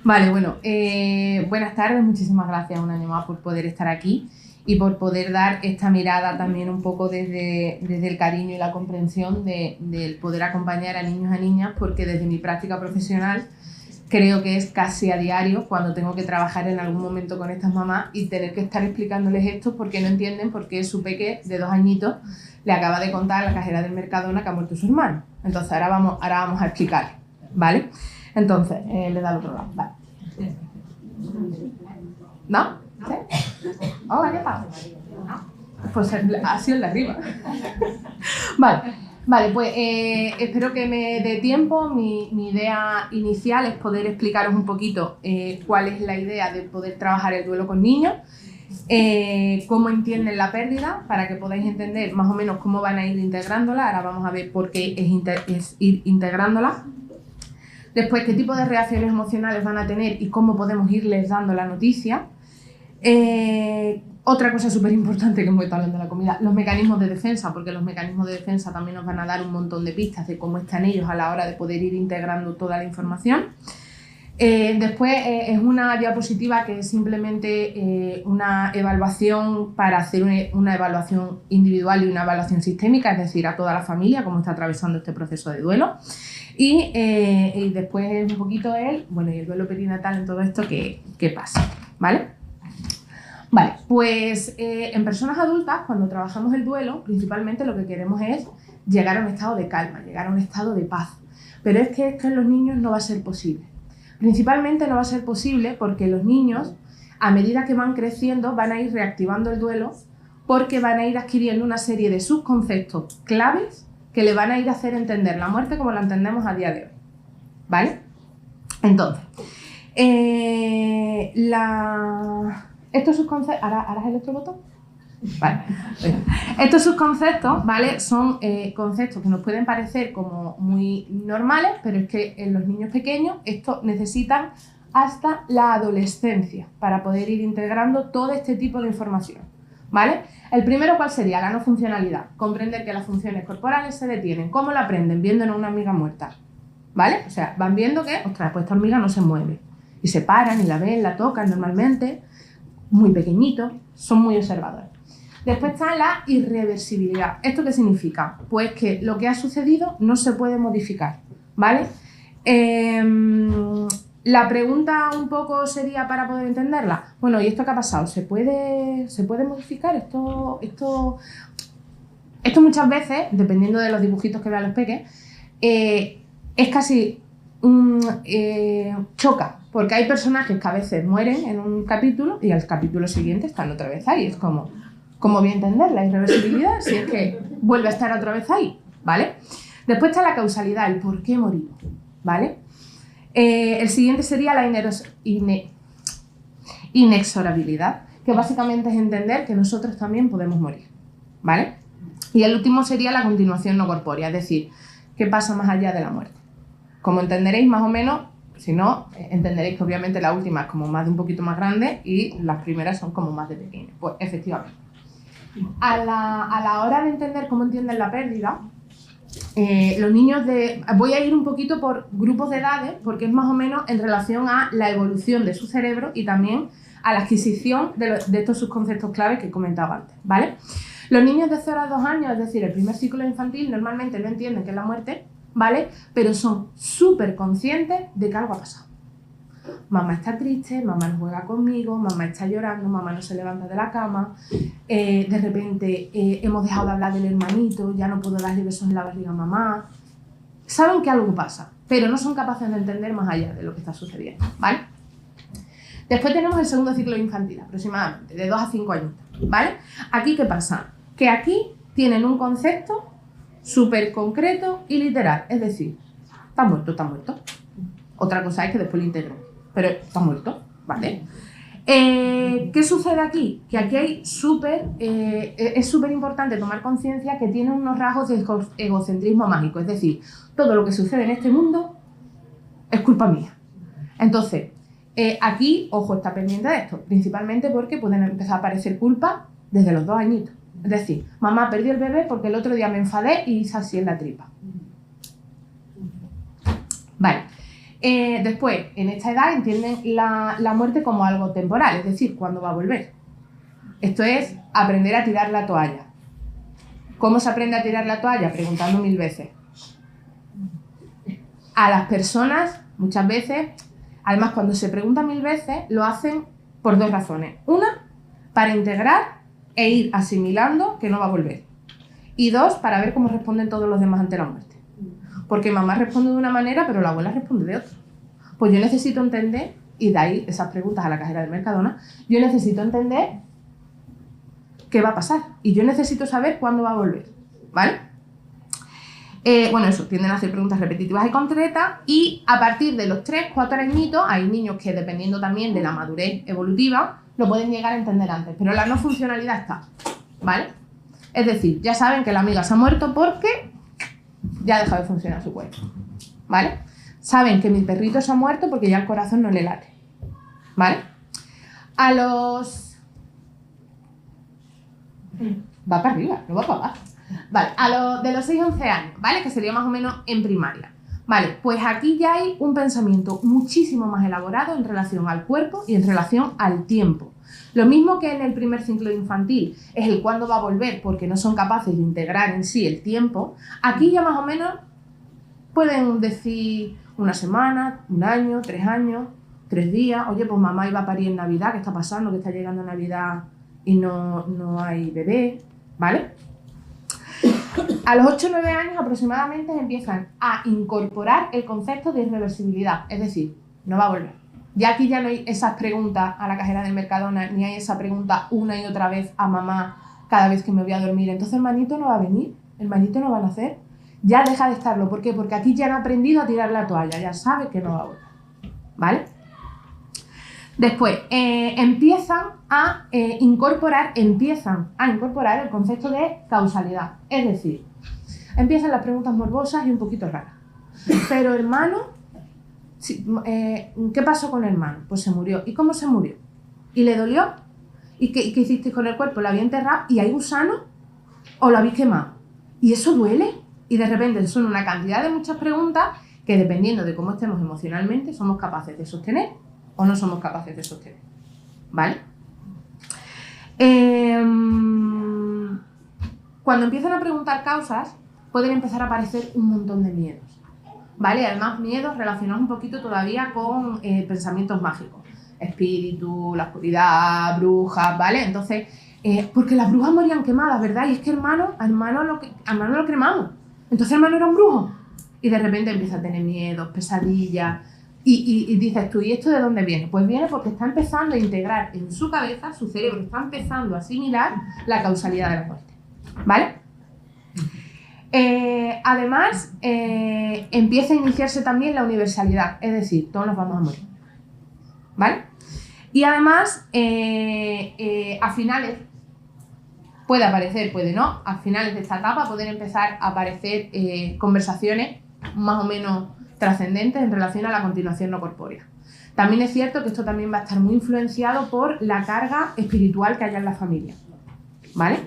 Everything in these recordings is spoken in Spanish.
Vale, bueno, buenas tardes, muchísimas gracias un año más por poder estar aquí y por poder dar esta mirada también un poco desde el cariño y la comprensión del poder acompañar a niños y a niñas, porque desde mi práctica profesional creo que es casi a diario cuando tengo que trabajar en algún momento con estas mamás y tener que estar explicándoles esto porque no entienden por qué su peque de 2 añitos le acaba de contar a la cajera del Mercadona que ha muerto su hermano. Entonces ahora vamos a explicar, ¿vale? Entonces, le da al otro lado, vale. ¿No? ¿Sí? Hola, ¿qué pasa? Pues ha sido el de arriba. Vale, pues espero que me dé tiempo. Mi idea inicial es poder explicaros un poquito cuál es la idea de poder trabajar el duelo con niños, cómo entienden la pérdida, para que podáis entender más o menos cómo van a ir integrándola. Ahora vamos a ver por qué es ir integrándola. Después, qué tipo de reacciones emocionales van a tener y cómo podemos irles dando la noticia. Otra cosa súper importante que hemos estado hablando de la comida, los mecanismos de defensa, porque los mecanismos de defensa también nos van a dar un montón de pistas de cómo están ellos a la hora de poder ir integrando toda la información. Después es una diapositiva que es simplemente una evaluación para hacer una evaluación individual y una evaluación sistémica, es decir, a toda la familia, cómo está atravesando este proceso de duelo. Y después un poquito y el duelo perinatal en todo esto, ¿qué pasa? ¿Vale? Vale, pues en personas adultas, cuando trabajamos el duelo, principalmente lo que queremos es llegar a un estado de calma, llegar a un estado de paz. Pero es que esto en los niños no va a ser posible. Principalmente no va a ser posible porque los niños, a medida que van creciendo, van a ir reactivando el duelo porque van a ir adquiriendo una serie de subconceptos claves que le van a ir a hacer entender la muerte como la entendemos a día de hoy. ¿Vale? Entonces, estos subconceptos... ¿Ahora es el otro botón? Vale. Estos subconceptos, ¿vale? Son conceptos que nos pueden parecer como muy normales, pero es que en los niños pequeños estos necesitan hasta la adolescencia para poder ir integrando todo este tipo de información, ¿vale? El primero, ¿cuál sería? La no funcionalidad. Comprender que las funciones corporales se detienen. ¿Cómo la aprenden? Viéndonos una hormiga muerta, ¿vale? O sea, van viendo que, ostras, pues esta hormiga no se mueve. Y se paran y la ven, la tocan normalmente, muy pequeñitos, son muy observadores. Después está la irreversibilidad. ¿Esto qué significa? Pues que lo que ha sucedido no se puede modificar, ¿vale? La pregunta un poco sería para poder entenderla. Bueno, ¿y esto qué ha pasado? ¿Se puede modificar? Esto muchas veces, dependiendo de los dibujitos que vean los peques, es casi choca, porque hay personajes que a veces mueren en un capítulo y al capítulo siguiente están otra vez ahí. Es como, ¿cómo voy a entender la irreversibilidad si es que vuelve a estar otra vez ahí? ¿Vale? Después está la causalidad, el por qué morimos, ¿vale? El siguiente sería la inexorabilidad, que básicamente es entender que nosotros también podemos morir, ¿vale? Y el último sería la continuación no corpórea, es decir, ¿qué pasa más allá de la muerte? Como entenderéis más o menos, si no, entenderéis que obviamente la última es como más de un poquito más grande y las primeras son como más de pequeñas. Pues efectivamente. A la hora de entender cómo entienden la pérdida, los niños voy a ir un poquito por grupos de edades porque es más o menos en relación a la evolución de su cerebro y también a la adquisición de estos subconceptos claves que he comentado antes, ¿vale? Los niños de 0 a 2 años, es decir, el primer ciclo infantil, normalmente no entienden qué es la muerte, ¿vale? Pero son súper conscientes de que algo ha pasado. Mamá está triste, mamá no juega conmigo, mamá está llorando, mamá no se levanta de la cama, de repente hemos dejado de hablar del hermanito, ya no puedo darle besos en la barriga a mamá. Saben que algo pasa, pero no son capaces de entender más allá de lo que está sucediendo, ¿vale? Después tenemos el segundo ciclo infantil, aproximadamente, de 2 a 5 años, ¿vale? Aquí, ¿qué pasa? Que aquí tienen un concepto súper concreto y literal, es decir, está muerto, está muerto. Otra cosa es que después lo integren, pero está muerto, ¿vale? ¿Qué sucede aquí? Que aquí hay es súper importante tomar conciencia que tiene unos rasgos de egocentrismo mágico, es decir, todo lo que sucede en este mundo es culpa mía. Entonces, aquí, ojo, está pendiente de esto, principalmente porque pueden empezar a aparecer culpas desde los 2 añitos. Es decir, mamá perdió el bebé porque el otro día me enfadé y hice así en la tripa. Vale. Después, en esta edad entienden la muerte como algo temporal, es decir, cuándo va a volver. Esto es aprender a tirar la toalla. ¿Cómo se aprende a tirar la toalla? Preguntando 1000 veces. A las personas, muchas veces, además cuando se pregunta 1000 veces, lo hacen por 2 razones. Una, para integrar e ir asimilando que no va a volver. Y 2, para ver cómo responden todos los demás ante la muerte. Porque mamá responde de una manera, pero la abuela responde de otra. Pues yo necesito entender, y de ahí esas preguntas a la cajera del Mercadona, yo necesito entender qué va a pasar. Y yo necesito saber cuándo va a volver, ¿vale? Bueno, eso, tienden a hacer preguntas repetitivas y concretas, y a partir de los 3-4 añitos, hay niños que, dependiendo también de la madurez evolutiva, lo pueden llegar a entender antes, pero la no funcionalidad está, ¿vale? Es decir, ya saben que la amiga se ha muerto porque ya ha dejado de funcionar su cuerpo, ¿vale? Saben que mi perrito se ha muerto porque ya el corazón no le late, ¿vale? A los... Va para arriba, no va para abajo. Vale, de los 6-11 años, ¿vale? Que sería más o menos en primaria. Vale, pues aquí ya hay un pensamiento muchísimo más elaborado en relación al cuerpo y en relación al tiempo. Lo mismo que en el primer ciclo infantil es el cuándo va a volver porque no son capaces de integrar en sí el tiempo, aquí ya más o menos pueden decir una semana, un año, 3 años, 3 días. Oye, pues mamá iba a parir en Navidad, ¿qué está pasando? Que está llegando Navidad y no hay bebé, ¿vale? A los 8 o 9 años aproximadamente empiezan a incorporar el concepto de irreversibilidad, es decir, no va a volver. Ya aquí ya no hay esas preguntas a la cajera del Mercadona, ni hay esa pregunta una y otra vez a mamá cada vez que me voy a dormir. Entonces el manito no va a venir, el manito no va a nacer. Ya deja de estarlo. ¿Por qué? Porque aquí ya han aprendido a tirar la toalla, ya sabe que no va a volver, ¿vale? Después, empiezan a incorporar el concepto de causalidad. Es decir, empiezan las preguntas morbosas y un poquito raras. Pero hermano, ¿qué pasó con el hermano? Pues se murió. ¿Y cómo se murió? ¿Y le dolió? ¿Y qué hicisteis con el cuerpo? ¿Lo había enterrado? ¿Y hay gusano? ¿O lo habéis quemado? ¿Y eso duele? Y de repente son una cantidad de muchas preguntas que, dependiendo de cómo estemos emocionalmente, somos capaces de sostener o no somos capaces de sostener, ¿vale? Cuando empiezan a preguntar causas, pueden empezar a aparecer un montón de miedos, ¿vale? Además, miedos relacionados un poquito todavía con pensamientos mágicos. Espíritu, la oscuridad, brujas, ¿vale? Entonces, porque las brujas morían quemadas, ¿verdad? Y es que hermano lo cremamos. Entonces hermano era un brujo. Y de repente empieza a tener miedos, pesadillas. Y dices tú, ¿y esto de dónde viene? Pues viene porque está empezando a integrar en su cabeza, su cerebro está empezando a asimilar la causalidad de la muerte, ¿vale? Además, empieza a iniciarse también la universalidad, es decir, todos nos vamos a morir, ¿vale? Y además, a finales, puede aparecer, puede no, a finales de esta etapa pueden empezar a aparecer conversaciones más o menos trascendentes en relación a la continuación no corpórea. También es cierto que esto también va a estar muy influenciado por la carga espiritual que haya en la familia, ¿vale?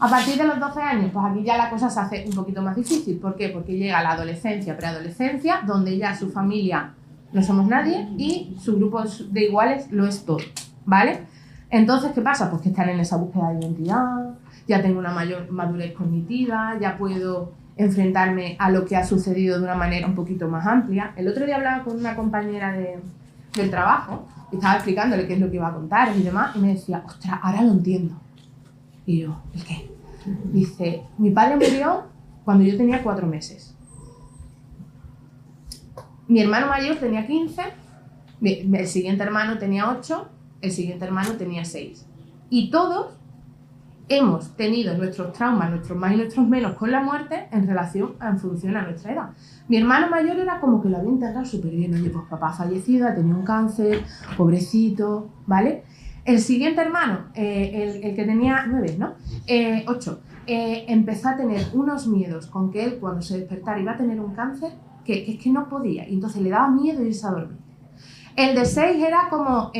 A partir de los 12 años, pues aquí ya la cosa se hace un poquito más difícil. ¿Por qué? Porque llega la adolescencia, preadolescencia, donde ya su familia no somos nadie y su grupo de iguales lo es todo, ¿vale? Entonces, ¿qué pasa? Pues que están en esa búsqueda de identidad, ya tengo una mayor madurez cognitiva, ya puedo enfrentarme a lo que ha sucedido de una manera un poquito más amplia. El otro día hablaba con una compañera del trabajo y estaba explicándole qué es lo que iba a contar y demás, y me decía, ostras, ahora lo entiendo. Y yo, ¿el qué? Dice, mi padre murió cuando yo tenía 4 meses. Mi hermano mayor tenía 15, el siguiente hermano tenía 8, el siguiente hermano tenía 6. Y todos hemos tenido nuestros traumas, nuestros más y nuestros menos con la muerte en función a nuestra edad. Mi hermano mayor era como que lo había integrado súper bien. Oye, pues papá ha fallecido, ha tenido un cáncer, pobrecito, ¿vale? El siguiente hermano, el que tenía 9, ¿no? 8, empezó a tener unos miedos con que él cuando se despertara iba a tener un cáncer que es que no podía. Y entonces le daba miedo irse a dormir. El de 6 era como,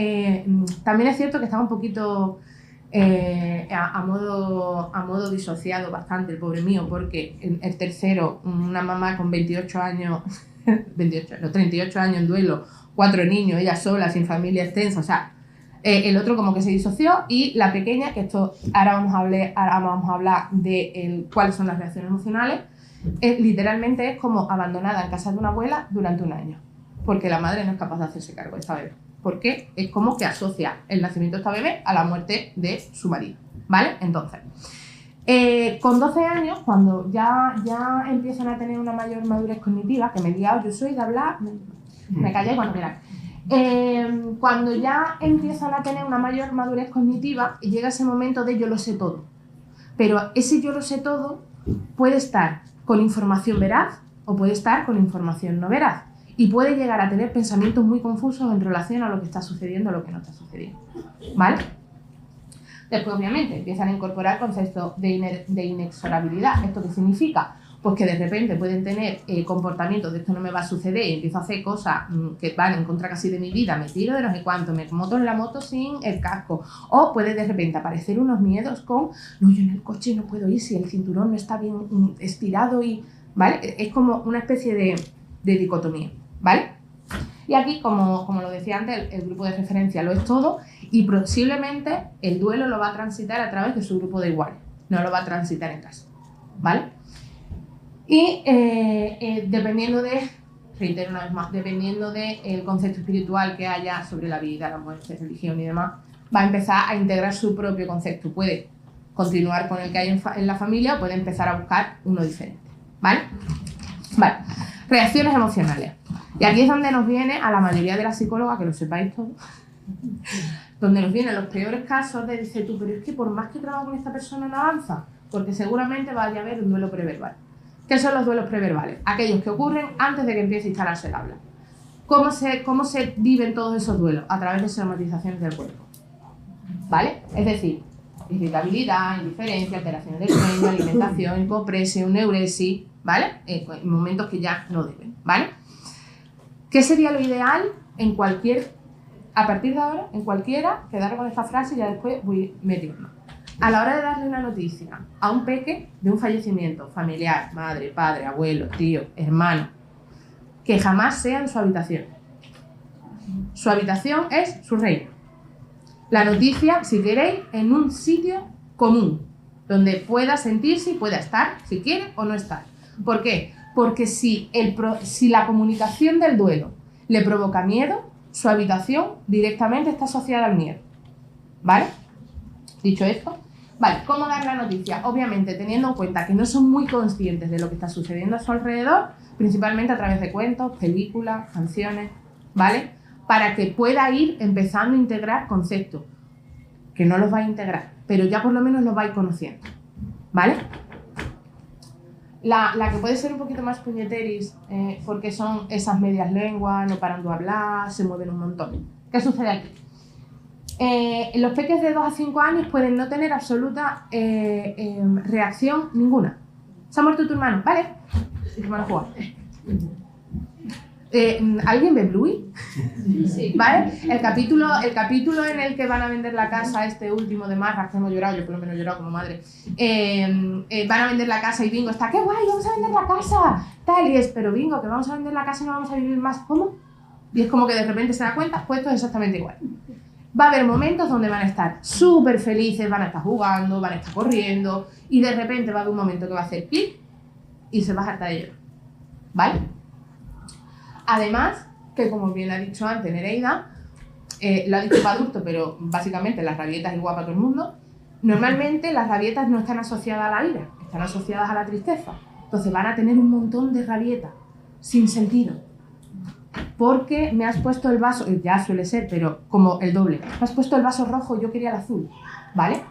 también es cierto que estaba un poquito a modo disociado bastante, el pobre mío, porque el tercero, una mamá con 28 años, los 38 años en duelo, 4 niños, ella sola, sin familia extensa, o sea, el otro como que se disoció, y la pequeña, que esto ahora vamos a hablar de cuáles son las reacciones emocionales, literalmente es como abandonada en casa de una abuela durante un año, porque la madre no es capaz de hacerse cargo de esta bebé, porque es como que asocia el nacimiento de esta bebé a la muerte de su marido, ¿vale? Entonces, con 12 años, cuando ya empiezan a tener una mayor madurez cognitiva, que me he liado, yo soy de hablar, me callé cuando mirad. Cuando ya empiezan a tener una mayor madurez cognitiva, llega ese momento de yo lo sé todo. Pero ese yo lo sé todo puede estar con información veraz o puede estar con información no veraz. Y puede llegar a tener pensamientos muy confusos en relación a lo que está sucediendo o lo que no está sucediendo. ¿Vale? Después, obviamente, empiezan a incorporar conceptos de inexorabilidad. ¿Esto qué significa? Pues que de repente pueden tener comportamientos de esto no me va a suceder y empiezo a hacer cosas que van en contra casi de mi vida, me tiro de no sé cuánto, me monto en la moto sin el casco. O puede de repente aparecer unos miedos con, no, yo en el coche no puedo ir si el cinturón no está bien estirado y, ¿vale? Es como una especie de dicotomía, ¿vale? Y aquí, como lo decía antes, el grupo de referencia lo es todo y posiblemente el duelo lo va a transitar a través de su grupo de iguales, no lo va a transitar en casa, ¿vale? Y dependiendo de, reitero una vez más, dependiendo del concepto espiritual que haya sobre la vida, la muerte, religión y demás, va a empezar a integrar su propio concepto. Puede continuar con el que hay en la familia o puede empezar a buscar uno diferente, ¿vale? Vale, reacciones emocionales. Y aquí es donde nos viene a la mayoría de las psicólogas, que lo sepáis todos, donde nos vienen los peores casos de decir tú, pero es que por más que trabajo con esta persona no avanza, porque seguramente vaya a haber un duelo preverbal. ¿Qué son los duelos preverbales? Aquellos que ocurren antes de que empiece a instalarse el habla. ¿Cómo se viven todos esos duelos? A través de somatizaciones del cuerpo, ¿vale? Es decir, irritabilidad, indiferencia, alteraciones del sueño, alimentación, hipopresión, neuresis, ¿vale? En momentos que ya no deben, ¿vale? ¿Qué sería lo ideal en a partir de ahora, en cualquiera, quedar con esta frase y ya después voy metiendo? A la hora de darle una noticia a un peque de un fallecimiento familiar, madre, padre, abuelo, tío, hermano, que jamás sea en su habitación. Su habitación es su reino. La noticia, si queréis, en un sitio común, donde pueda sentirse y pueda estar, si quiere o no estar. ¿Por qué? Porque si la comunicación del duelo le provoca miedo, su habitación directamente está asociada al miedo. ¿Vale? Dicho esto, vale, ¿cómo dar la noticia? Obviamente teniendo en cuenta que no son muy conscientes de lo que está sucediendo a su alrededor, principalmente a través de cuentos, películas, canciones, ¿vale? Para que pueda ir empezando a integrar conceptos, que no los va a integrar, pero ya por lo menos los va a ir conociendo, ¿vale? La que puede ser un poquito más puñeteris, porque son esas medias lenguas, no paran de hablar, se mueven un montón. ¿Qué sucede aquí? Los peques de 2 a 5 años pueden no tener absoluta reacción ninguna. ¿Se ha muerto tu hermano? Vale. Y tu hermano juega. ¿Alguien ve Bluey? Sí. ¿Vale? El capítulo en el que van a vender la casa, este último de Marras, que hemos llorado, yo por lo menos he llorado como madre, van a vender la casa y Bingo está, ¡qué guay, vamos a vender la casa! Tal, y es, pero Bingo, que vamos a vender la casa y no vamos a vivir más. ¿Cómo? Y es como que de repente se da cuenta, pues esto es exactamente igual. Va a haber momentos donde van a estar súper felices, van a estar jugando, van a estar corriendo, y de repente va a haber un momento que va a hacer clic y se va a hartar de llorar. ¿Vale? Además, que como bien ha dicho antes Nereida, lo ha dicho para adultos, pero básicamente las rabietas igual para todo el mundo, normalmente las rabietas no están asociadas a la ira, están asociadas a la tristeza. Entonces van a tener un montón de rabietas, sin sentido. Porque me has puesto el vaso, ya suele ser, pero como el doble, me has puesto el vaso rojo, yo quería el azul, ¿vale?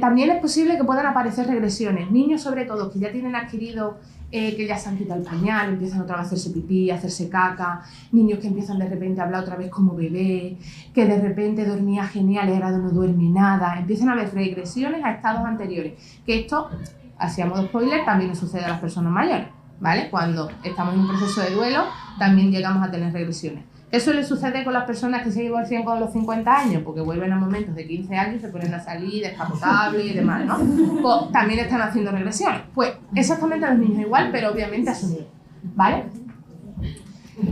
También es posible que puedan aparecer regresiones, niños sobre todo que ya tienen adquirido, que ya se han quitado el pañal, empiezan otra vez a hacerse pipí, a hacerse caca, niños que empiezan de repente a hablar otra vez como bebé, que de repente dormía genial y ahora no duerme nada, empiezan a haber regresiones a estados anteriores, que esto, así a modo spoiler, también nos sucede a las personas mayores, ¿vale? Cuando estamos en un proceso de duelo, también llegamos a tener regresiones. Eso le sucede con las personas que se divorcian con los 50 años, porque vuelven a momentos de 15 años y se ponen a salir descapotables y demás, ¿no? Pues también están haciendo regresiones. Pues exactamente a los niños igual, pero obviamente a su nivel, ¿vale?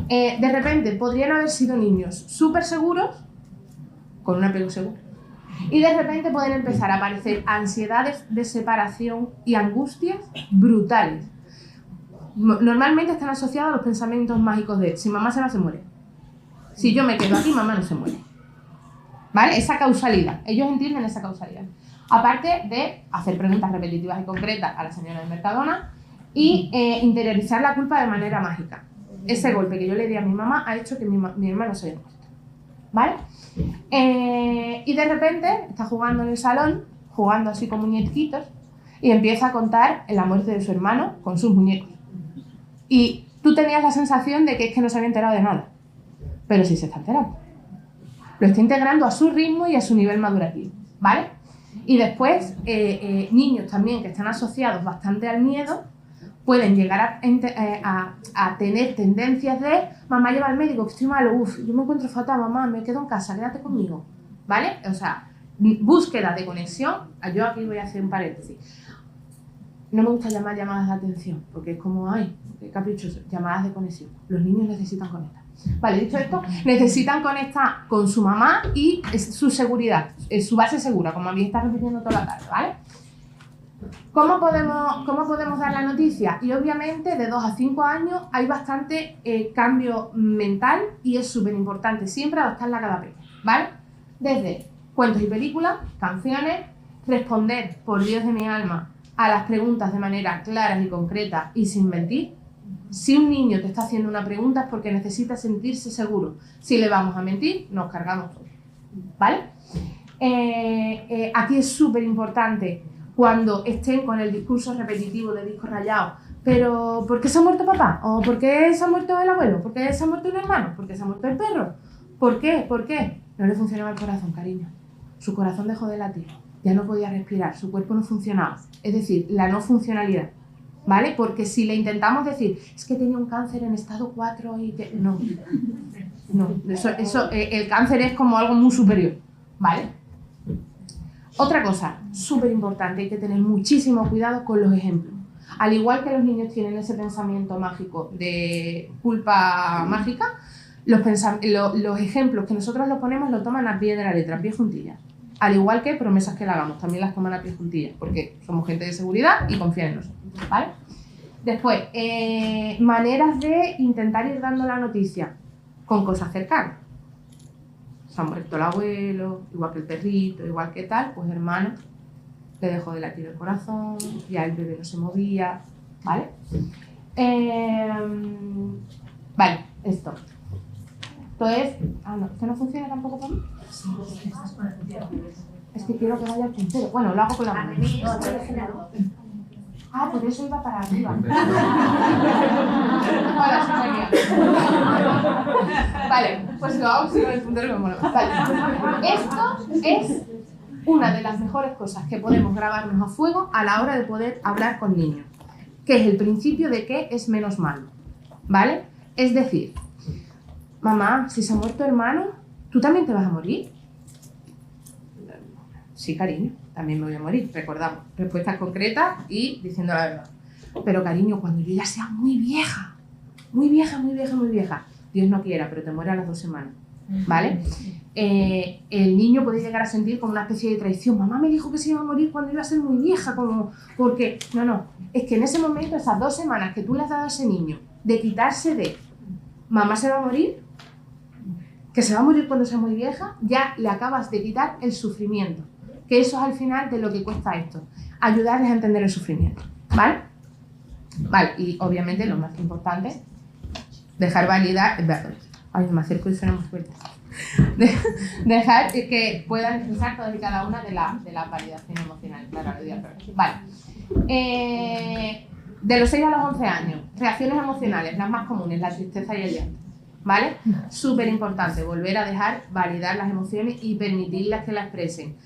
De repente podrían haber sido niños súper seguros, con un apego seguro, y de repente pueden empezar a aparecer ansiedades de separación y angustias brutales. Normalmente están asociados a los pensamientos mágicos de si mamá se va, se muere. Si yo me quedo aquí, mamá no se muere. ¿Vale? Esa causalidad. Ellos entienden esa causalidad. Aparte de hacer preguntas repetitivas y concretas a la señora de Mercadona y interiorizar la culpa de manera mágica. Ese golpe que yo le di a mi mamá ha hecho que mi hermano se haya muerto. ¿Vale? Y de repente está jugando en el salón, jugando así con muñequitos, y empieza a contar la muerte de su hermano con sus muñecos. Y tú tenías la sensación de que es que no se había enterado de nada. Pero sí se está enterando. Lo está integrando a su ritmo y a su nivel madurativo, ¿vale? Y después, niños también que están asociados bastante al miedo pueden llegar a tener tendencias de mamá, lleva al médico, que estoy malo, yo me encuentro fatal, mamá, me quedo en casa, quédate conmigo, ¿vale? O sea, búsqueda de conexión. Yo aquí voy a hacer un paréntesis. No me gusta llamar llamadas de atención, porque es como, ay, qué caprichoso, llamadas de conexión. Los niños necesitan conectar. Vale, dicho esto, necesitan conectar con su mamá y su seguridad, su base segura, como habéis estado repitiendo toda la tarde, ¿vale? ¿Cómo podemos dar la noticia? Y obviamente de 2 a 5 años hay bastante cambio mental y es súper importante siempre adaptarla a cada pequeño, ¿vale? Desde cuentos y películas, canciones, responder, por Dios de mi alma, a las preguntas de manera clara y concreta y sin mentir. Si un niño te está haciendo una pregunta es porque necesita sentirse seguro. Si le vamos a mentir, nos cargamos todo, ¿vale? Aquí es súper importante cuando estén con el discurso repetitivo de disco rayado, pero ¿por qué se ha muerto papá? ¿O por qué se ha muerto el abuelo? ¿Por qué se ha muerto un hermano? ¿Por qué se ha muerto el perro? ¿Por qué? ¿Por qué? No le funcionaba el corazón, cariño. Su corazón dejó de latir, ya no podía respirar, su cuerpo no funcionaba. Es decir, la no funcionalidad, ¿vale? Porque si le intentamos decir, es que tenía un cáncer en estado 4 y que... No, el cáncer es como algo muy superior, ¿vale? Otra cosa súper importante, hay que tener muchísimo cuidado con los ejemplos. Al igual que los niños tienen ese pensamiento mágico de culpa mágica, los ejemplos que nosotros los ponemos lo toman a pie de la letra, a pie juntillas. Al igual que promesas que le hagamos, también las toman a pie juntillas, porque somos gente de seguridad y confían en nosotros, ¿vale? Después, maneras de intentar ir dando la noticia con cosas cercanas. Se ha muerto el abuelo, igual que el perrito, igual que tal, pues hermano, le dejó de latir el corazón, ya el bebé no se movía, ¿vale? Vale, esto. Entonces, no, ¿esto no funciona tampoco para mí? Es que quiero que vaya al puntero. Bueno, lo hago con la mano. Por eso iba para arriba. Vale, pues lo hago sin el puntero que me mola. Vale. Esto es una de las mejores cosas que podemos grabarnos a fuego a la hora de poder hablar con niños, que es el principio de que es menos malo, ¿vale? Es decir, mamá, si se ha muerto hermano, ¿tú también te vas a morir? Sí, cariño, también me voy a morir. Recordamos, respuestas concretas y diciendo la verdad. Pero cariño, cuando yo ya sea muy vieja, Dios no quiera, pero te muere a las 2 semanas, ¿vale? El niño puede llegar a sentir como una especie de traición. Mamá me dijo que se iba a morir cuando iba a ser muy vieja, porque no, es que en ese momento, esas 2 semanas que tú le has dado a ese niño de quitarse de mamá se va a morir, que se va a morir cuando sea muy vieja, ya le acabas de quitar el sufrimiento. Que eso es al final de lo que cuesta esto, ayudarles a entender el sufrimiento, ¿vale? Vale, y obviamente lo más importante, dejar validar, ay, me acerco y suena más fuerte, dejar que puedan expresar todas y cada una de las validaciones emocionales, claro, lo digo al revés. Vale, de los 6 a los 11 años, reacciones emocionales, las más comunes, la tristeza y el llanto, ¿vale? Súper importante, volver a dejar validar las emociones y permitirlas que la expresen.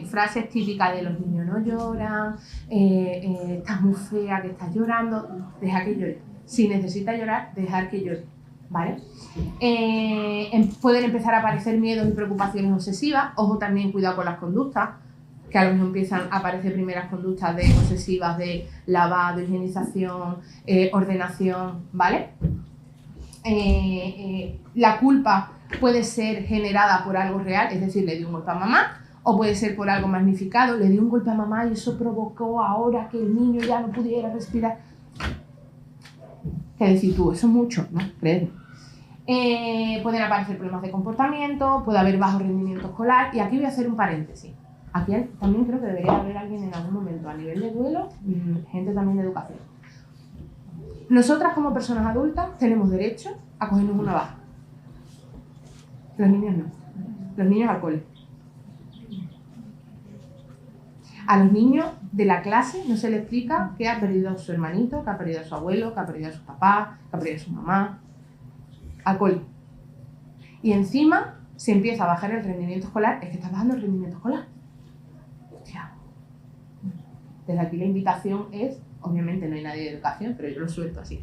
Frases típicas de los niños no lloran, estás muy fea, que estás llorando, deja que llore. Si necesita llorar, dejar que llore, ¿vale? Pueden empezar a aparecer miedos y preocupaciones obsesivas. Ojo también, cuidado con las conductas, que a lo mejor empiezan a aparecer primeras conductas obsesivas de lavado, higienización, ordenación, ¿vale? la culpa puede ser generada por algo real, es decir, le dio un golpe a mamá, o puede ser por algo magnificado, le dio un golpe a mamá y eso provocó ahora que el niño ya no pudiera respirar. ¿Qué decir tú? Eso es mucho, ¿no? Créeme. Pueden aparecer problemas de comportamiento, puede haber bajo rendimiento escolar, y aquí voy a hacer un paréntesis. Aquí también creo que debería haber alguien en algún momento a nivel de duelo, gente también de educación. Nosotras como personas adultas tenemos derecho a cogernos una baja. Los niños no. Los niños al cole. A los niños de la clase no se les explica que ha perdido a su hermanito, que ha perdido a su abuelo, que ha perdido a su papá, que ha perdido a su mamá. Al cole. Y encima se empieza a bajar el rendimiento escolar. Es que está bajando el rendimiento escolar. Hostia. Desde aquí la invitación es, obviamente no hay nadie de educación, pero yo lo suelto así.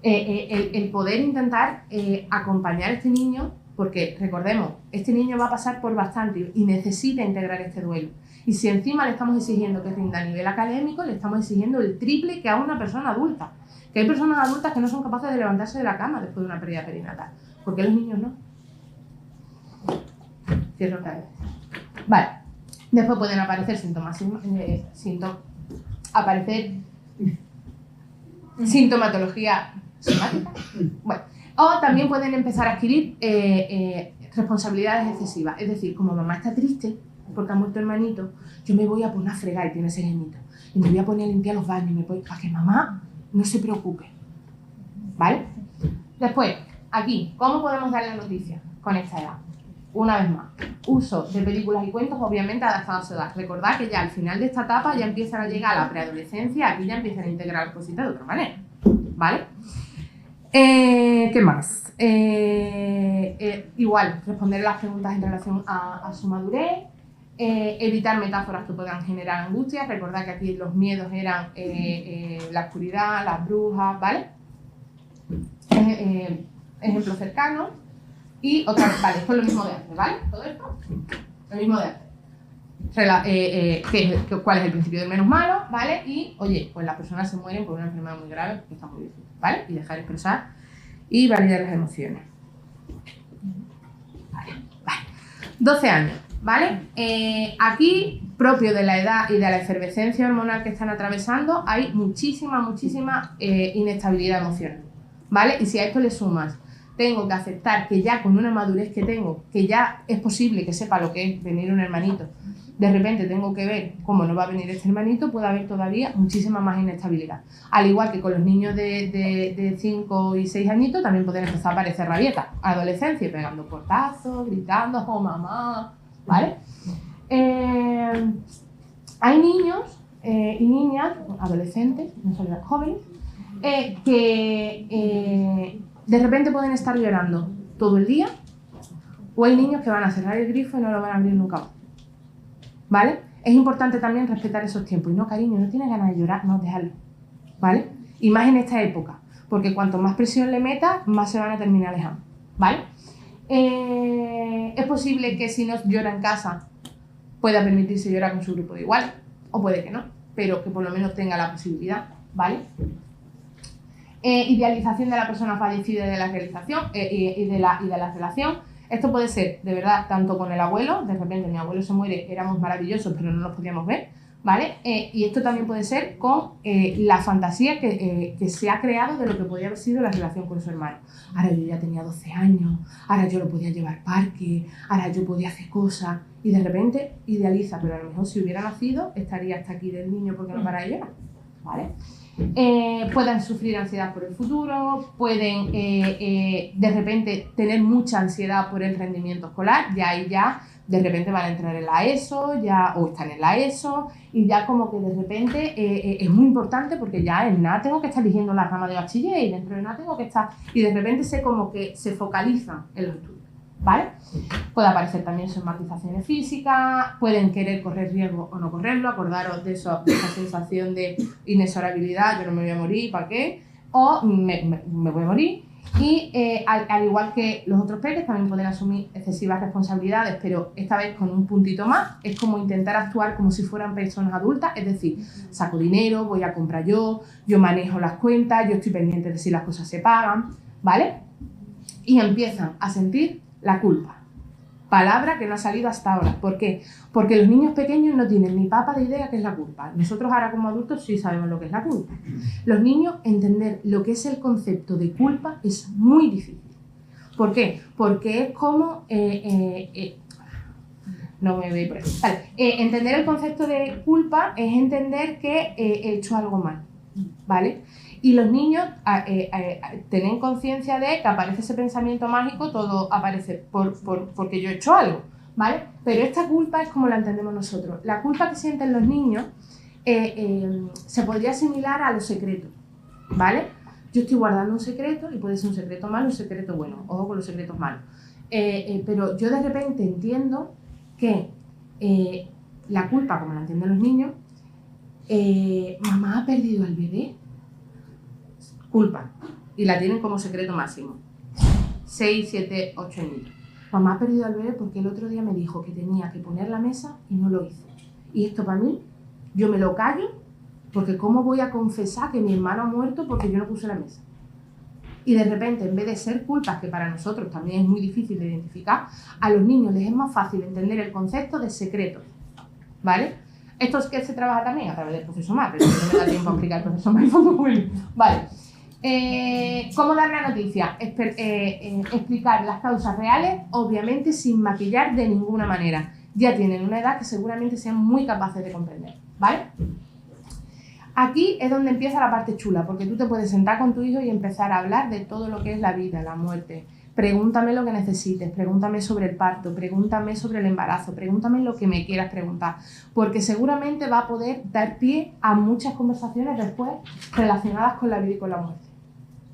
El poder intentar acompañar a este niño, porque recordemos, este niño va a pasar por bastante y necesita integrar este duelo. Y si encima le estamos exigiendo que rinda a nivel académico, le estamos exigiendo el triple que a una persona adulta. Que hay personas adultas que no son capaces de levantarse de la cama después de una pérdida perinatal. ¿Por qué los niños no? Cierro otra vez. Vale. Después pueden aparecer sintomatología somática. Bueno. O también pueden empezar a adquirir responsabilidades excesivas. Es decir, como mamá está triste porque ha muerto el hermanito, yo me voy a poner a fregar, y tiene 6 añitos, y me voy a poner a limpiar los baños, para que mamá no se preocupe. ¿Vale? Después, aquí, ¿cómo podemos dar la noticia con esta edad? Una vez más, uso de películas y cuentos obviamente adaptados a su edad. Recordad que ya al final de esta etapa ya empiezan a llegar a la preadolescencia, aquí ya empiezan a integrar las cositas de otra manera. ¿Vale? ¿Qué más? Igual, responder las preguntas en relación a su madurez, evitar metáforas que puedan generar angustia. Recordad que aquí los miedos eran la oscuridad, las brujas, ¿vale? Ejemplos cercanos. Y otra vez, vale, esto es lo mismo de antes, ¿vale? Todo esto, lo mismo de antes. ¿Cuál es el principio del menos malo? ¿Vale? Y, oye, pues las personas se mueren por una enfermedad muy grave, que está muy difícil, ¿vale? Y dejar expresar y validar las emociones. Vale. 12 años, ¿vale? Aquí, propio de la edad y de la efervescencia hormonal que están atravesando, hay muchísima inestabilidad emocional, ¿vale? Y si a esto le sumas, tengo que aceptar que ya con una madurez que tengo, que ya es posible que sepa lo que es venir un hermanito, de repente tengo que ver cómo no va a venir este hermanito, puede haber todavía muchísima más inestabilidad. Al igual que con los niños de 5 y 6 añitos, también pueden empezar a aparecer rabietas. Adolescencia, pegando portazos, gritando, oh mamá, ¿vale? Hay niños y niñas, adolescentes, no solo jóvenes, que de repente pueden estar llorando todo el día, o hay niños que van a cerrar el grifo y no lo van a abrir nunca más. ¿Vale? Es importante también respetar esos tiempos. Y no, cariño, no tienes ganas de llorar, no, déjalo. ¿Vale? Y más en esta época, porque cuanto más presión le metas, más se van a terminar alejando. ¿Vale? Es posible que si no llora en casa, pueda permitirse llorar con su grupo de igual, o puede que no, pero que por lo menos tenga la posibilidad. ¿Vale? Idealización de la persona fallecida y de la realización y de la relación. Esto puede ser, de verdad, tanto con el abuelo, de repente mi abuelo se muere, éramos maravillosos, pero no nos podíamos ver, ¿vale? Y esto también puede ser con la fantasía que se ha creado de lo que podía haber sido la relación con su hermano. Ahora yo ya tenía 12 años, ahora yo lo podía llevar al parque, ahora yo podía hacer cosas, y de repente idealiza, pero a lo mejor si hubiera nacido, estaría hasta aquí del niño porque no para de llorar, ¿vale? Pueden sufrir ansiedad por el futuro, pueden de repente tener mucha ansiedad por el rendimiento escolar, ya de repente van a entrar en la ESO, o están en la ESO, y ya como que de repente es muy importante porque ya en nada tengo que estar eligiendo la rama de bachiller, y dentro de nada tengo que estar, y de repente se focalizan en los estudios, ¿vale? Puede aparecer también somatizaciones físicas, pueden querer correr riesgo o no correrlo, acordaros de esa sensación de inexorabilidad, yo no me voy a morir, ¿para qué? O me voy a morir. Y al igual que los otros peques, también pueden asumir excesivas responsabilidades, pero esta vez con un puntito más. Es como intentar actuar como si fueran personas adultas, es decir, saco dinero, voy a comprar yo manejo las cuentas, yo estoy pendiente de si las cosas se pagan, ¿vale? Y empiezan a sentir la culpa. Palabra que no ha salido hasta ahora. ¿Por qué? Porque los niños pequeños no tienen ni papa de idea qué es la culpa. Nosotros ahora como adultos sí sabemos lo que es la culpa. Los niños entender lo que es el concepto de culpa es muy difícil. ¿Por qué? Porque es como... no me voy por ahí. Vale. Entender el concepto de culpa es entender que he hecho algo mal, ¿vale? Y los niños tienen conciencia de que aparece ese pensamiento mágico, todo aparece porque yo he hecho algo, ¿vale? Pero esta culpa es como la entendemos nosotros. La culpa que sienten los niños se podría asimilar a los secretos, ¿vale? Yo estoy guardando un secreto y puede ser un secreto malo o un secreto bueno. Ojo con los secretos malos. Pero yo de repente entiendo que la culpa, como la entienden los niños, mamá ha perdido al bebé. Culpa. Y la tienen como secreto máximo. 6, 7, 8 añitos. Mamá ha perdido al bebé porque el otro día me dijo que tenía que poner la mesa y no lo hizo. Y esto para mí, yo me lo callo porque ¿cómo voy a confesar que mi hermano ha muerto porque yo no puse la mesa? Y de repente, en vez de ser culpas, que para nosotros también es muy difícil de identificar, a los niños les es más fácil entender el concepto de secreto, ¿vale? Esto es que se trabaja también a través del proceso MAP, pero no me da tiempo a explicar el proceso MAP. Vale. ¿Cómo dar la noticia? Explicar las causas reales, obviamente sin maquillar de ninguna manera. Ya tienen una edad que seguramente sean muy capaces de comprender, ¿vale? Aquí es donde empieza la parte chula, porque tú te puedes sentar con tu hijo y empezar a hablar de todo lo que es la vida, la muerte. Pregúntame lo que necesites, pregúntame sobre el parto, pregúntame sobre el embarazo, pregúntame lo que me quieras preguntar, porque seguramente va a poder dar pie a muchas conversaciones después relacionadas con la vida y con la muerte,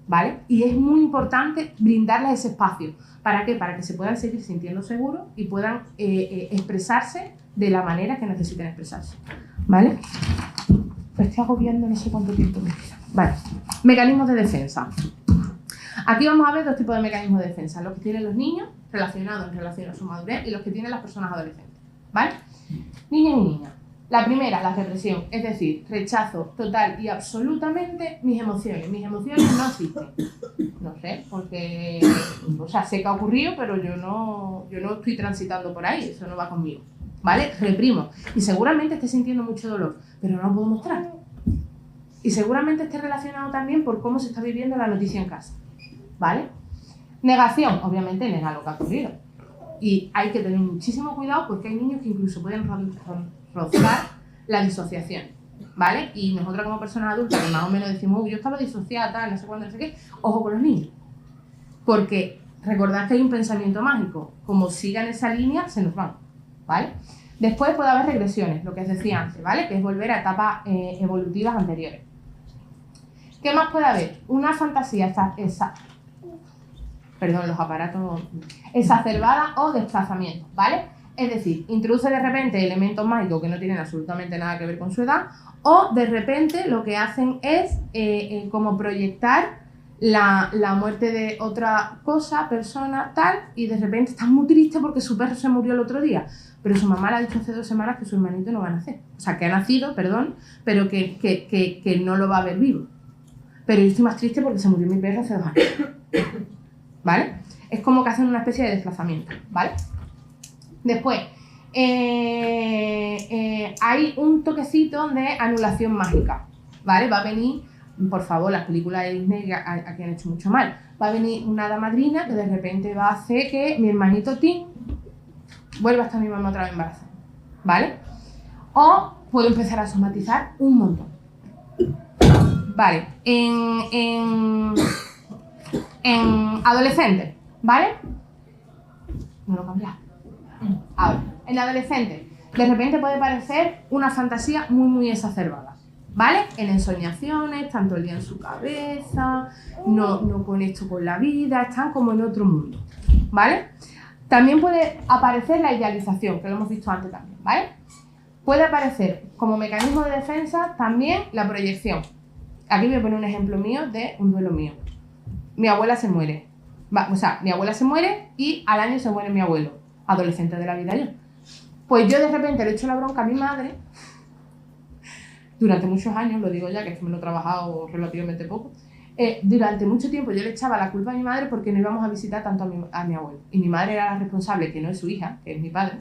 ¿vale? Y es muy importante brindarles ese espacio. ¿Para qué? Para que se puedan seguir sintiendo seguros y puedan expresarse de la manera que necesiten expresarse, ¿vale? Estoy agobiando, no sé cuánto tiempo me queda. Vale. Mecanismos de defensa. Aquí vamos a ver dos tipos de mecanismos de defensa. Los que tienen los niños, relacionados en relación a su madurez, y los que tienen las personas adolescentes. ¿Vale? Niños y niñas. La primera, la represión. Es decir, rechazo total y absolutamente mis emociones. Mis emociones no existen. No sé, porque... O sea, sé que ha ocurrido, pero yo no estoy transitando por ahí. Eso no va conmigo. ¿Vale? Reprimo. Y seguramente esté sintiendo mucho dolor, pero no lo puedo mostrar. Y seguramente esté relacionado también por cómo se está viviendo la noticia en casa. ¿Vale? Negación. Obviamente negar lo que ha ocurrido. Y hay que tener muchísimo cuidado porque hay niños que incluso pueden rozar la disociación. ¿Vale? Y nosotros como personas adultas que más o menos decimos, yo estaba disociada, tal, no sé cuándo, no sé qué. Ojo con los niños. Porque recordad que hay un pensamiento mágico. Como sigan esa línea, se nos van. ¿Vale? Después puede haber regresiones, lo que os decía antes, ¿vale? Que es volver a etapas evolutivas anteriores. ¿Qué más puede haber? Una fantasía los aparatos exacerbada o desplazamiento, ¿vale? Es decir, introduce de repente elementos mágicos que no tienen absolutamente nada que ver con su edad, o de repente lo que hacen es como proyectar la muerte de otra cosa, persona, tal, y de repente está muy triste porque su perro se murió el otro día, pero su mamá le ha dicho hace 2 semanas que su hermanito no va a nacer. O sea, que ha nacido, perdón, pero que no lo va a ver vivo. Pero yo estoy más triste porque se murió mi perro hace 2 años. ¿Vale? Es como que hacen una especie de desplazamiento, ¿vale? Después, hay un toquecito de anulación mágica, ¿vale? Va a venir, por favor, las películas de Disney aquí han hecho mucho mal. Va a venir una hada madrina que de repente va a hacer que mi hermanito Tim vuelva a estar mi mamá otra vez embarazada, ¿vale? O puedo empezar a somatizar un montón. Vale, en adolescentes, ¿vale? No lo cambias. Ahora, en adolescentes, de repente puede parecer una fantasía muy, muy exacerbada, ¿vale? En ensoñaciones, tanto el día en su cabeza, no conecto con la vida, están como en otro mundo, ¿vale? También puede aparecer la idealización, que lo hemos visto antes también, ¿vale? Puede aparecer como mecanismo de defensa también la proyección. Aquí voy a poner un ejemplo mío de un duelo mío. Mi abuela se muere. Mi abuela se muere y al año se muere mi abuelo. Adolescente de la vida yo. Pues yo de repente le echo la bronca a mi madre durante muchos años, lo digo ya, que es que me lo he trabajado relativamente poco, durante mucho tiempo yo le echaba la culpa a mi madre porque no íbamos a visitar tanto a mi abuelo. Y mi madre era la responsable, que no es su hija, que es mi padre,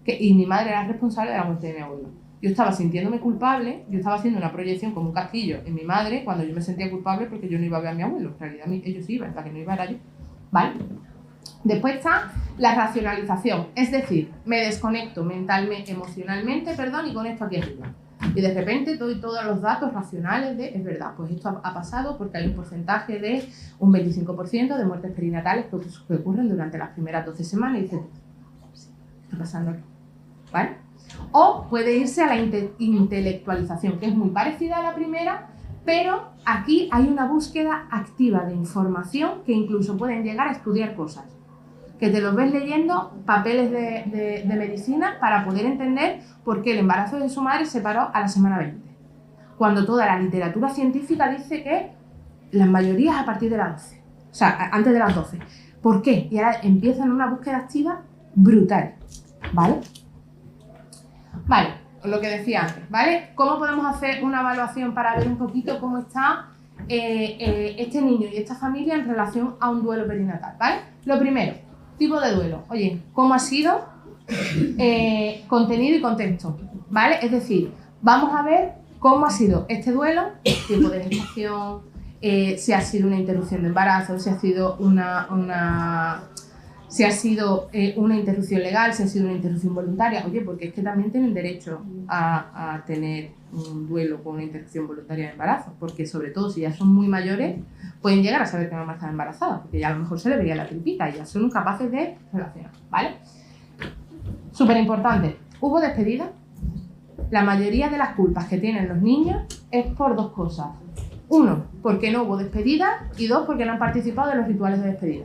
y mi madre era la responsable de la muerte de mi abuelo. Yo estaba sintiéndome culpable, yo estaba haciendo una proyección como un castillo en mi madre cuando yo me sentía culpable porque yo no iba a ver a mi abuelo. En realidad ellos iban, la que no iba era yo. ¿Vale? Después está la racionalización, es decir, me desconecto mentalmente, emocionalmente, y conecto aquí arriba. Y de repente todos los datos racionales de, es verdad, pues esto ha pasado porque hay un porcentaje de un 25% de muertes perinatales que ocurren durante las primeras 12 semanas y dices, ¿qué está pasando aquí? ¿Vale? O puede irse a la intelectualización, que es muy parecida a la primera, pero aquí hay una búsqueda activa de información que incluso pueden llegar a estudiar cosas. Que te los ves leyendo papeles de medicina para poder entender por qué el embarazo de su madre se paró a la semana 20. Cuando toda la literatura científica dice que las mayorías a partir de las 12. O sea, antes de las 12. ¿Por qué? Y ahora empiezan una búsqueda activa brutal. ¿Vale? Vale, lo que decía antes, ¿vale? ¿Cómo podemos hacer una evaluación para ver un poquito cómo está este niño y esta familia en relación a un duelo perinatal, ¿vale? Lo primero, tipo de duelo. Oye, ¿cómo ha sido? Contenido y contexto, ¿vale? Es decir, vamos a ver cómo ha sido este duelo, tiempo de gestación, si ha sido una interrupción de embarazo, si ha sido si ha sido una interrupción legal, si ha sido una interrupción voluntaria. Oye, porque es que también tienen derecho a tener un duelo con una interrupción voluntaria de embarazo, porque sobre todo si ya son muy mayores, pueden llegar a saber que mamá está embarazada, porque ya a lo mejor se le veía la tripita y ya son incapaces de relacionar, ¿vale? Súper importante, ¿hubo despedida? La mayoría de las culpas que tienen los niños es por dos cosas. Uno, porque no hubo despedida, y dos, porque no han participado de los rituales de despedida.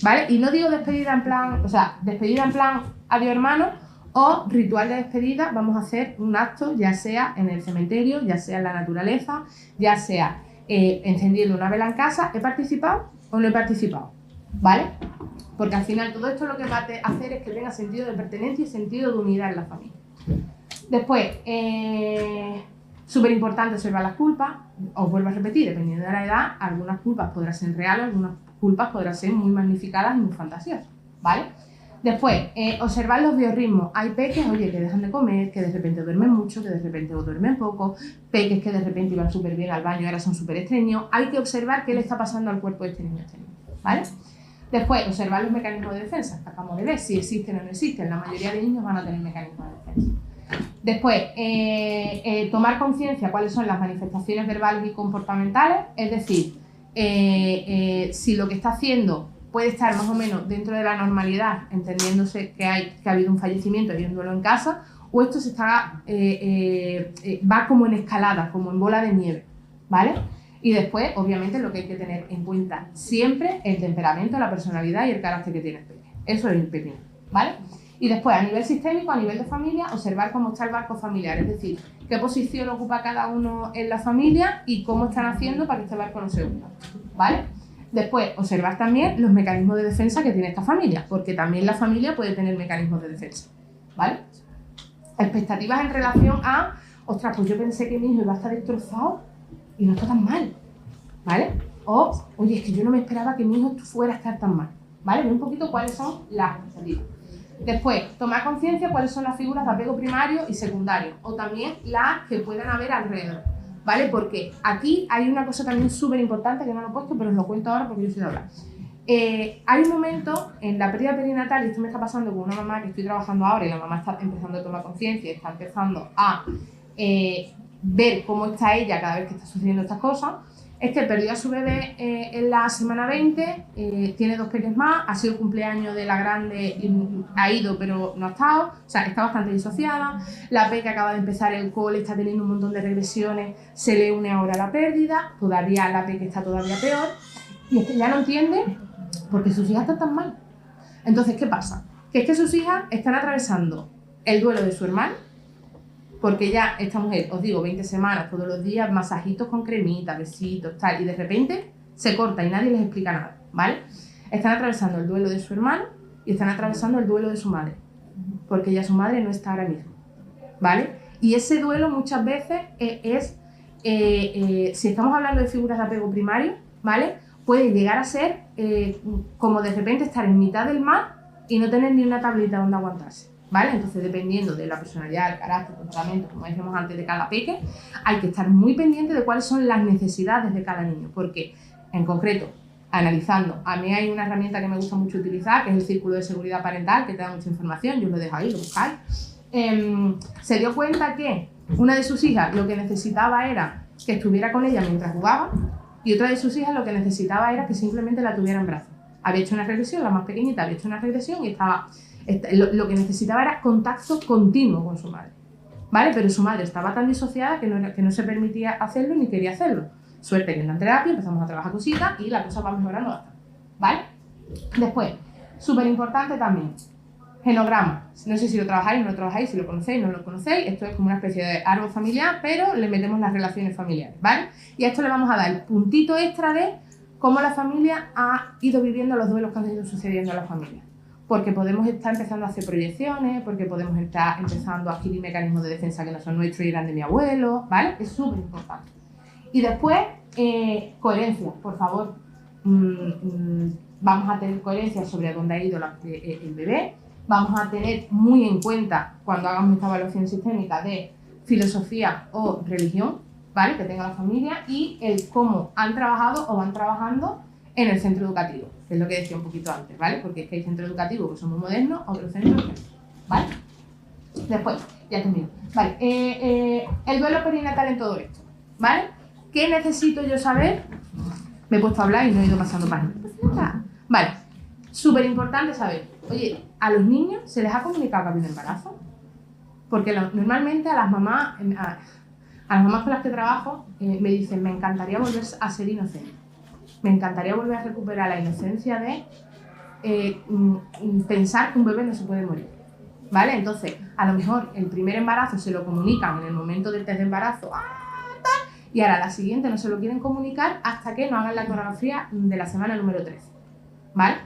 ¿Vale? Y no digo despedida en plan, o sea, despedida en plan adiós hermano, o ritual de despedida, vamos a hacer un acto, ya sea en el cementerio, ya sea en la naturaleza, ya sea encendiendo una vela en casa. ¿He participado o no he participado? ¿Vale? Porque al final todo esto lo que va a hacer es que tenga sentido de pertenencia y sentido de unidad en la familia. Después, súper importante observar las culpas. Os vuelvo a repetir, dependiendo de la edad, algunas culpas podrán ser reales, algunas culpas podrán ser muy magnificadas y muy fantasiosas, ¿vale? Después, observar los biorritmos. Hay peques, oye, que dejan de comer, que de repente duermen mucho, que de repente duermen poco, peques que de repente iban súper bien al baño y ahora son súper estreñidos. Hay que observar qué le está pasando al cuerpo de este niño, ¿vale? Después, observar los mecanismos de defensa. Acabamos de ver si existen o no existen. La mayoría de niños van a tener mecanismos de defensa. Después, tomar conciencia cuáles son las manifestaciones verbales y comportamentales, es decir, si lo que está haciendo puede estar más o menos dentro de la normalidad, entendiéndose que ha habido un fallecimiento y un duelo en casa, o esto se está, va como en escalada, como en bola de nieve, ¿vale? Y después, obviamente, lo que hay que tener en cuenta siempre es el temperamento, la personalidad y el carácter que tiene el peque. Eso es el pequeño, ¿vale? Y después, a nivel sistémico, a nivel de familia, observar cómo está el barco familiar, es decir, qué posición ocupa cada uno en la familia y cómo están haciendo para que este barco no se hunda, ¿vale? Después, observar también los mecanismos de defensa que tiene esta familia, porque también la familia puede tener mecanismos de defensa, ¿vale? Expectativas en relación a, ostras, pues yo pensé que mi hijo iba a estar destrozado y no está tan mal, ¿vale? O, oye, es que yo no me esperaba que mi hijo fuera a estar tan mal, ¿vale? Ve un poquito cuáles son las expectativas. Después, tomar conciencia cuáles son las figuras de apego primario y secundario, o también las que puedan haber alrededor, ¿vale? Porque aquí hay una cosa también súper importante que no lo he puesto, pero os lo cuento ahora porque yo soy de hablar. Hay un momento en la pérdida perinatal, y esto me está pasando con una mamá que estoy trabajando ahora, y la mamá está empezando a tomar conciencia y está empezando a ver cómo está ella cada vez que está sucediendo estas cosas. Es que perdió a su bebé en la semana 20, tiene 2 peques más, ha sido el cumpleaños de la grande, y ha ido pero no ha estado, o sea, está bastante disociada. La peque acaba de empezar el cole, está teniendo un montón de regresiones, se le une ahora la pérdida, todavía la peque está todavía peor, y es que ya no entiende porque sus hijas están tan mal. Entonces, ¿qué pasa? Que es que sus hijas están atravesando el duelo de su hermano, porque ya esta mujer, os digo, 20 semanas, todos los días, masajitos con cremitas, besitos, tal, y de repente se corta y nadie les explica nada, ¿vale? Están atravesando el duelo de su hermano y están atravesando el duelo de su madre, porque ya su madre no está ahora mismo, ¿vale? Y ese duelo muchas veces es si estamos hablando de figuras de apego primario, ¿vale? Puede llegar a ser como de repente estar en mitad del mar y no tener ni una tablita donde aguantarse, ¿vale? Entonces, dependiendo de la personalidad, el carácter, el comportamiento, como decíamos antes, de cada peque, hay que estar muy pendiente de cuáles son las necesidades de cada niño, porque, en concreto, analizando, a mí hay una herramienta que me gusta mucho utilizar, que es el círculo de seguridad parental, que te da mucha información, yo os lo dejo ahí, lo buscáis. Se dio cuenta que una de sus hijas lo que necesitaba era que estuviera con ella mientras jugaba, y otra de sus hijas lo que necesitaba era que simplemente la tuviera en brazos. Había hecho una regresión, la más pequeñita había hecho una regresión y lo que necesitaba era contacto continuo con su madre, ¿vale? Pero su madre estaba tan disociada que no se permitía hacerlo ni quería hacerlo. Suerte que en la terapia empezamos a trabajar cositas y la cosa va mejorando bastante, ¿vale? Después, súper importante también, genograma. No sé si lo trabajáis, no lo trabajáis, si lo conocéis, no lo conocéis. Esto es como una especie de árbol familiar, pero le metemos las relaciones familiares, ¿vale? Y a esto le vamos a dar el puntito extra de cómo la familia ha ido viviendo los duelos que han ido sucediendo en la familia. Porque podemos estar empezando a hacer proyecciones, porque podemos estar empezando a adquirir mecanismos de defensa que no son nuestros y eran de mi abuelo, ¿vale? Es súper importante. Y después, coherencia, por favor. Vamos a tener coherencia sobre dónde ha ido el bebé. Vamos a tener muy en cuenta, cuando hagamos esta evaluación sistémica, de filosofía o religión, ¿vale? Que tenga la familia, y el cómo han trabajado o van trabajando en el centro educativo, que es lo que decía un poquito antes, ¿vale? Porque es que hay centros educativos que son muy modernos, otros centros que no, ¿vale? Después, ya termino. Vale, el duelo perinatal en todo esto, ¿vale? ¿Qué necesito yo saber? Me he puesto a hablar y no he ido pasando páginas. Vale, súper importante saber, oye, ¿a los niños se les ha comunicado que ha habido embarazo? Porque normalmente a las mamás con las que trabajo me dicen, me encantaría volver a ser inocente. Me encantaría volver a recuperar la inocencia de pensar que un bebé no se puede morir, ¿vale? Entonces, a lo mejor el primer embarazo se lo comunican en el momento del test de embarazo, y ahora la siguiente no se lo quieren comunicar hasta que no hagan la ecografía de la semana número 13, ¿vale?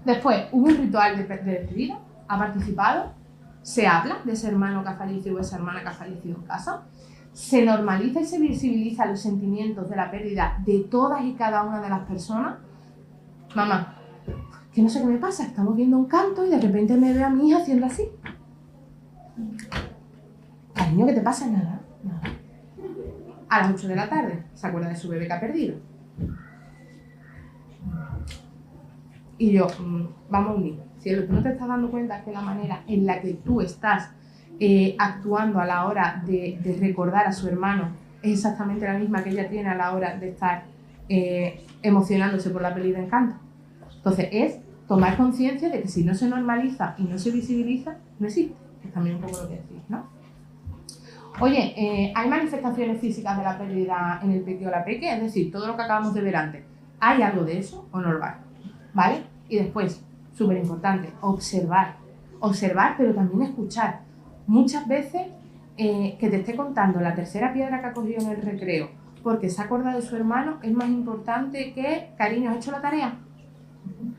Después, hubo un ritual de despedida, ha participado, se habla de ese hermano que ha fallecido o esa hermana que ha fallecido en casa, se normaliza y se visibiliza los sentimientos de la pérdida de todas y cada una de las personas. Mamá, que no sé qué me pasa, estamos viendo un canto y de repente me veo a mi hija haciendo así. Cariño, ¿qué te pasa? Nada. A las 8 de la tarde, se acuerda de su bebé que ha perdido. Y yo, vamos a unir. Cielo, tú no te estás dando cuenta que la manera en la que tú estás actuando a la hora de recordar a su hermano es exactamente la misma que ella tiene a la hora de estar emocionándose por la peli de Encanto. Entonces es tomar conciencia de que si no se normaliza y no se visibiliza, no existe. Que es también un poco lo que decís, ¿no? Oye, ¿hay manifestaciones físicas de la pérdida en el peque o la peque? Es decir, todo lo que acabamos de ver antes, ¿hay algo de eso o no lo hay? ¿Vale? Y después, súper importante, observar. Observar, pero también escuchar. Muchas veces que te esté contando la tercera piedra que ha cogido en el recreo porque se ha acordado de su hermano es más importante que, cariño, ¿has hecho la tarea?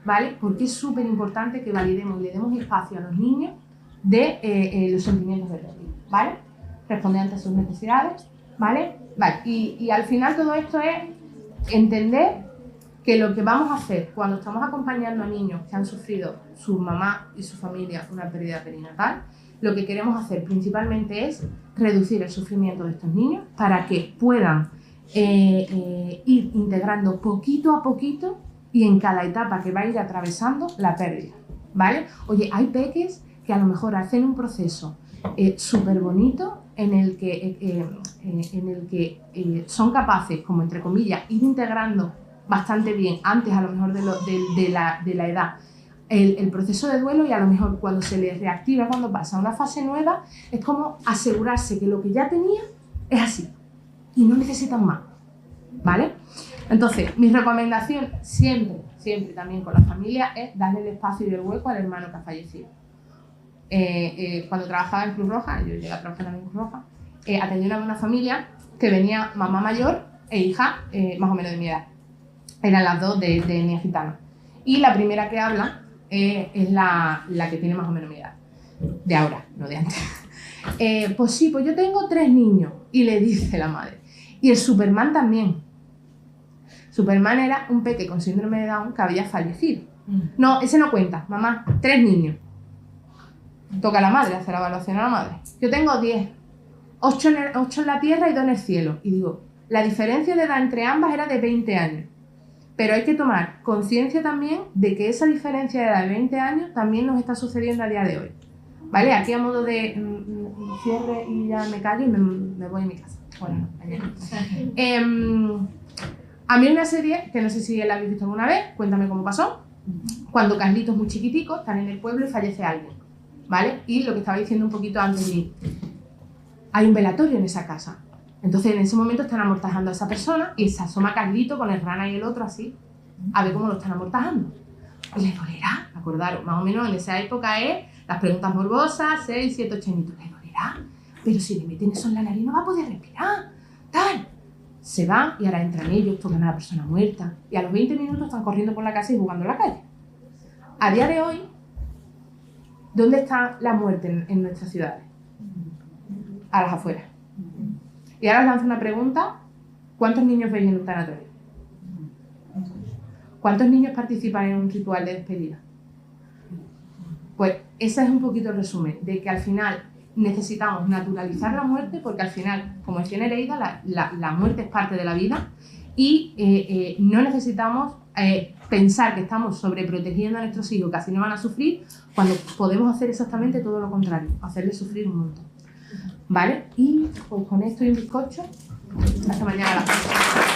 ¿Vale? Porque es súper importante que validemos y le demos espacio a los niños de los sentimientos de pérdida, ¿vale? Responder ante sus necesidades, ¿vale? Vale. Y al final todo esto es entender que lo que vamos a hacer cuando estamos acompañando a niños que han sufrido su mamá y su familia una pérdida perinatal, lo que queremos hacer principalmente es reducir el sufrimiento de estos niños para que puedan ir integrando poquito a poquito y en cada etapa que va a ir atravesando la pérdida, ¿vale? Oye, hay peques que a lo mejor hacen un proceso súper bonito en el que son capaces, como entre comillas, ir integrando bastante bien, antes a lo mejor de la edad, el proceso de duelo, y a lo mejor cuando se les reactiva, cuando pasa a una fase nueva, es como asegurarse que lo que ya tenía es así y no necesitan más, ¿vale? Entonces, mi recomendación siempre también con la familia es darle el espacio y el hueco al hermano que ha fallecido. Cuando trabajaba en Cruz Roja, yo llegué a trabajar en Cruz Roja, atendí a una familia que venía mamá mayor e hija más o menos de mi edad. Eran las dos de etnia gitana. Y la primera que habla es la que tiene más o menos mi edad. De ahora, no de antes. Pues sí, pues yo tengo 3 niños. Y le dice la madre, Y el Superman también. Superman era un peque con síndrome de Down que había fallecido. No, ese no cuenta, mamá, 3 niños. Toca a la madre, hacer la evaluación a la madre. Yo tengo 10, 8 en la tierra y 2 en el cielo. Y digo, la diferencia de edad entre ambas era de 20 años. Pero hay que tomar conciencia también de que esa diferencia de edad de 20 años también nos está sucediendo a día de hoy. ¿Vale? Aquí a modo de cierre y ya me callo y me voy a mi casa. Bueno, a mí hay una serie, que no sé si la habéis visto alguna vez, cuéntame cómo pasó, cuando Carlitos muy chiquitico, están en el pueblo y fallece alguien, ¿vale? Y lo que estaba diciendo un poquito antes de mí, hay un velatorio en esa casa. Entonces en ese momento están amortajando a esa persona y se asoma Carlito con el Rana y el otro así, a ver cómo lo están amortajando. Y le dolerá, acordaros, más o menos en esa época es las preguntas morbosas, 6, 7, 8 añitos, le dolerá, pero si le meten eso en la nariz no va a poder respirar, tal. Se van y ahora entran ellos, tocan a la persona muerta y a los 20 minutos están corriendo por la casa y jugando en la calle. A día de hoy, ¿dónde está la muerte en nuestras ciudades? A las afueras. Y ahora os lanzo una pregunta, ¿cuántos niños veis en un tanatorio? ¿Cuántos niños participan en un ritual de despedida? Pues ese es un poquito el resumen, de que al final necesitamos naturalizar la muerte porque al final, como decía Nereida, la muerte es parte de la vida y no necesitamos pensar que estamos sobreprotegiendo a nuestros hijos que así no van a sufrir cuando podemos hacer exactamente todo lo contrario, hacerles sufrir un montón. ¿Vale? Y pues con esto y un bizcocho, hasta mañana a las 8.